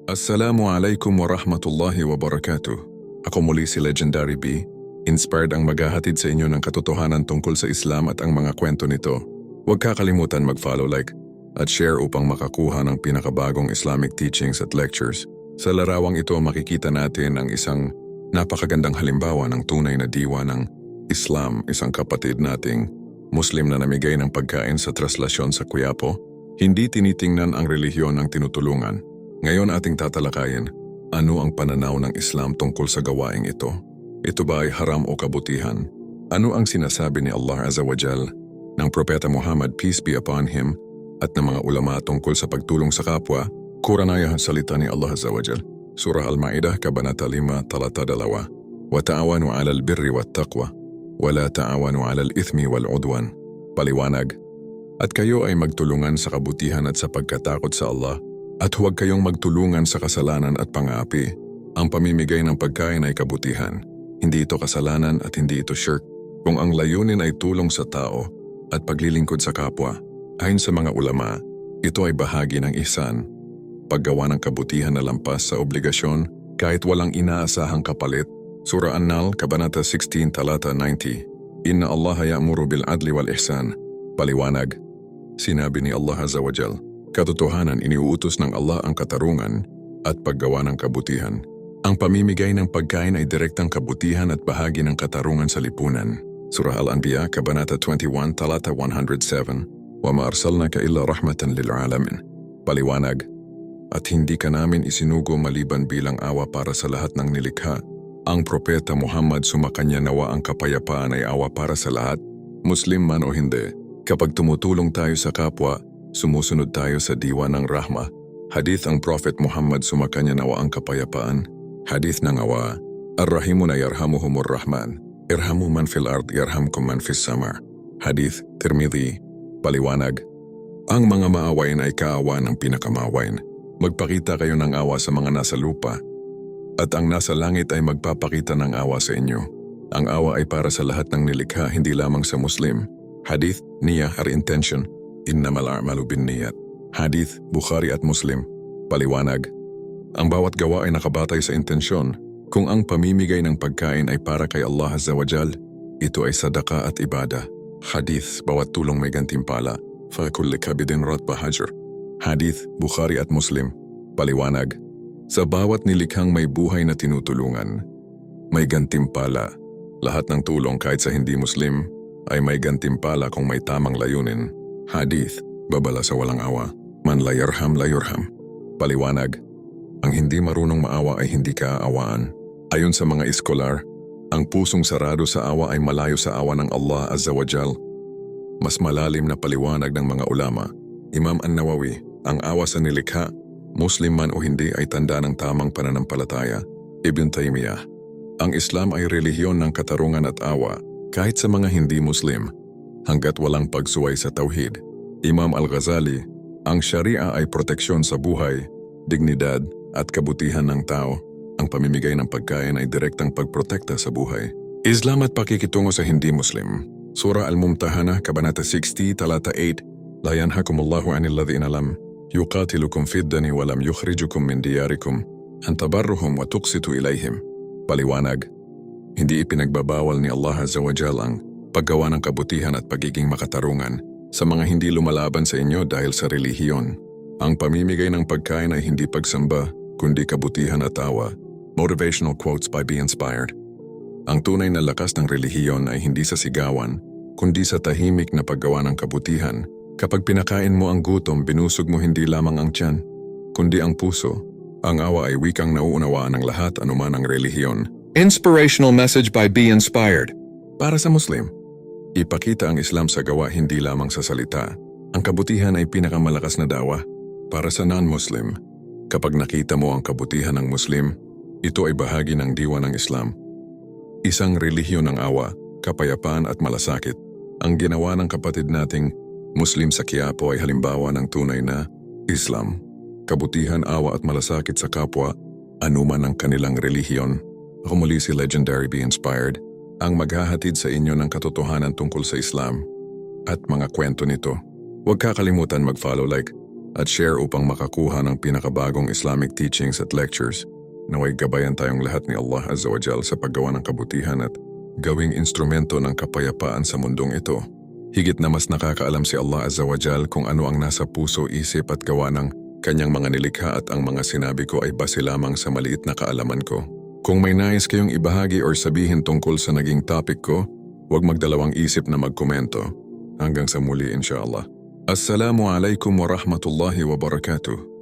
Assalamualaikum warahmatullahi wabarakatuh. Ako muli si Legendary B. Inspired ang maghahatid sa inyo ng katotohanan tungkol sa Islam at ang mga kwento nito. Huwag kakalimutan mag-follow, like, at share upang makakuha ng pinakabagong Islamic teachings at lectures. Sa larawang ito makikita natin ang isang napakagandang halimbawa ng tunay na diwa ng Islam, isang kapatid nating Muslim na namigay ng pagkain sa traslasyon sa Quiapo. Hindi tinitingnan ang relihiyon ng tinutulungan. Ngayon ating tatalakayin, ano ang pananaw ng Islam tungkol sa gawaing ito? Ito ba ay haram o kabutihan? Ano ang sinasabi ni Allah Azza wa Jal, ng Propeta Muhammad, peace be upon him, at ng mga ulama tungkol sa pagtulong sa kapwa? Kuranaya salita ni Allah Azza wa Jal, Surah Al-Ma'idah, Kabanata 5, Talata 2, وَتَعَوَنُوا عَلَى الْبِرِّ وَالتَّقْوَى وَلَا تَعَوَنُوا عَلَى الْإِثْمِ وَالْعُدْوَانِ. Paliwanag, at kayo ay magtulungan sa kabutihan at sa pagkatakot sa Allah, at huwag kayong magtulungan sa kasalanan at pang-aapi. Ang pamimigay ng pagkain ay kabutihan. Hindi ito kasalanan at hindi ito shirk. Kung ang layunin ay tulong sa tao at paglilingkod sa kapwa, ayon sa mga ulama, ito ay bahagi ng ihsan. Paggawa ng kabutihan na lampas sa obligasyon kahit walang inaasahang kapalit. Surah An-Nahl, Kabanata 16, Talata 90. Inna Allah ya'muru bil adli wal ihsan. Paliwanag, sinabi ni Allah Azza wa Jal, katotohanan iniuutos ng Allah ang katarungan at paggawa ng kabutihan. Ang pamimigay ng pagkain ay direktang kabutihan at bahagi ng katarungan sa lipunan. Surah Al-Anbiya, Kabanata 21, Talata 107. Wa ma arsalnaka illa rahmatan lil alamin. Paliwanag, at hindi ka namin isinugo maliban bilang awa para sa lahat ng nilikha. Ang Propeta Muhammad, sumakanya nawa ang kapayapaan, ay awa para sa lahat, Muslim man o hindi. Kapag tumutulong tayo sa kapwa, sumusunod tayo sa diwa ng rahma. Hadith ang Prophet Muhammad, sumakanya nawa ang kapayapaan. Hadith ng awa, Ar-Rahimun yarhamuhumur Rahman, irhamu man fil ard yarhamkum man fis sama. Hadith, Tirmidhi. Paliwanag, ang mga maawain ay kaawa ng pinakamawain. Magpakita kayo ng awa sa mga nasa lupa, at ang nasa langit ay magpapakita ng awa sa inyo. Ang awa ay para sa lahat ng nilikha, hindi lamang sa Muslim. Hadith, niyah or intention, innamal a'malu binniyat. Hadith, Bukhari at Muslim. Paliwanag, ang bawat gawa ay nakabatay sa intensyon. Kung ang pamimigay ng pagkain ay para kay Allah Azza wa Jal, ito ay sadaka at ibada. Hadith, bawat tulong may gantimpala. Fa kulli kabidin ratba hajar. Hadith, Bukhari at Muslim. Paliwanag, sa bawat nilikhang may buhay na tinutulungan, may gantimpala. Lahat ng tulong kahit sa hindi Muslim ay may gantimpala kung may tamang layunin. Hadith, babala sa walang awa. Man la yarham la yurham. Paliwanag, ang hindi marunong maawa ay hindi kaaawaan. Ayon sa mga iskolar, ang pusong sarado sa awa ay malayo sa awa ng Allah Azza wa Jal. Mas malalim na paliwanag ng mga ulama, Imam An-Nawawi, ang awa sa nilikha, Muslim man o hindi, ay tanda ng tamang pananampalataya. Ibn Taymiyyah, ang Islam ay relihiyon ng katarungan at awa kahit sa mga hindi Muslim, hanggat walang pagsuway sa tauhid. Imam Al-Ghazali, ang Sharia ay proteksyon sa buhay, dignidad at kabutihan ng tao. Ang pamimigay ng pagkain ay direktang pagprotekta sa buhay. Islam at pakikitungo sa hindi Muslim. Surah Al-Mumtahana, Kabanata 60, Talata 8. La yanhakumullahu anil ladhina lam yuqatilukum fid dani wa lam yukhrijukum min diyarikum an tabarruhum wa tuqsitu ilayhim. Paliwanag, hindi ipinagbabawal ni Allah Azza wa Jal ang paggawa ng kabutihan at pagiging makatarungan sa mga hindi lumalaban sa inyo dahil sa relihiyon. Ang pamimigay ng pagkain ay hindi pagsamba, kundi kabutihan at awa. Motivational quotes by Be Inspired. Ang tunay na lakas ng relihiyon ay hindi sa sigawan, kundi sa tahimik na paggawa ng kabutihan. Kapag pinakain mo ang gutom, binusog mo hindi lamang ang tiyan, kundi ang puso. Ang awa ay wikang nauunawaan ng lahat, anuman ang relihiyon. Inspirational message by Be Inspired. Para sa Muslim, ipakita ang Islam sa gawa, hindi lamang sa salita. Ang kabutihan ay pinakamalakas na dawa. Para sa non-Muslim, kapag nakita mo ang kabutihan ng Muslim, ito ay bahagi ng diwa ng Islam. Isang relihiyon ng awa, kapayapaan at malasakit. Ang ginawa ng kapatid nating Muslim sa Quiapo ay halimbawa ng tunay na Islam. Kabutihan, awa at malasakit sa kapwa, anuman ang kanilang relihiyon. Ako muli si Legendary Be Inspired, ang maghahatid sa inyo ng katotohanan tungkol sa Islam at mga kwento nito. Huwag kakalimutan mag-follow, like, at share upang makakuha ng pinakabagong Islamic teachings at lectures. Naway gabayan tayong lahat ni Allah Azza wa Jal sa paggawa ng kabutihan at gawing instrumento ng kapayapaan sa mundong ito. Higit na mas nakakaalam si Allah Azza wa Jal kung ano ang nasa puso, isip at gawa ng kanyang mga nilikha at ang mga sinabi ko ay base lamang sa maliit na kaalaman ko. Kung may nais kayong ibahagi or sabihin tungkol sa naging topic ko, huwag magdalawang isip na magkomento. Hanggang sa muli inshallah. Assalamu alaikum wa rahmatullahi wa barakatuh.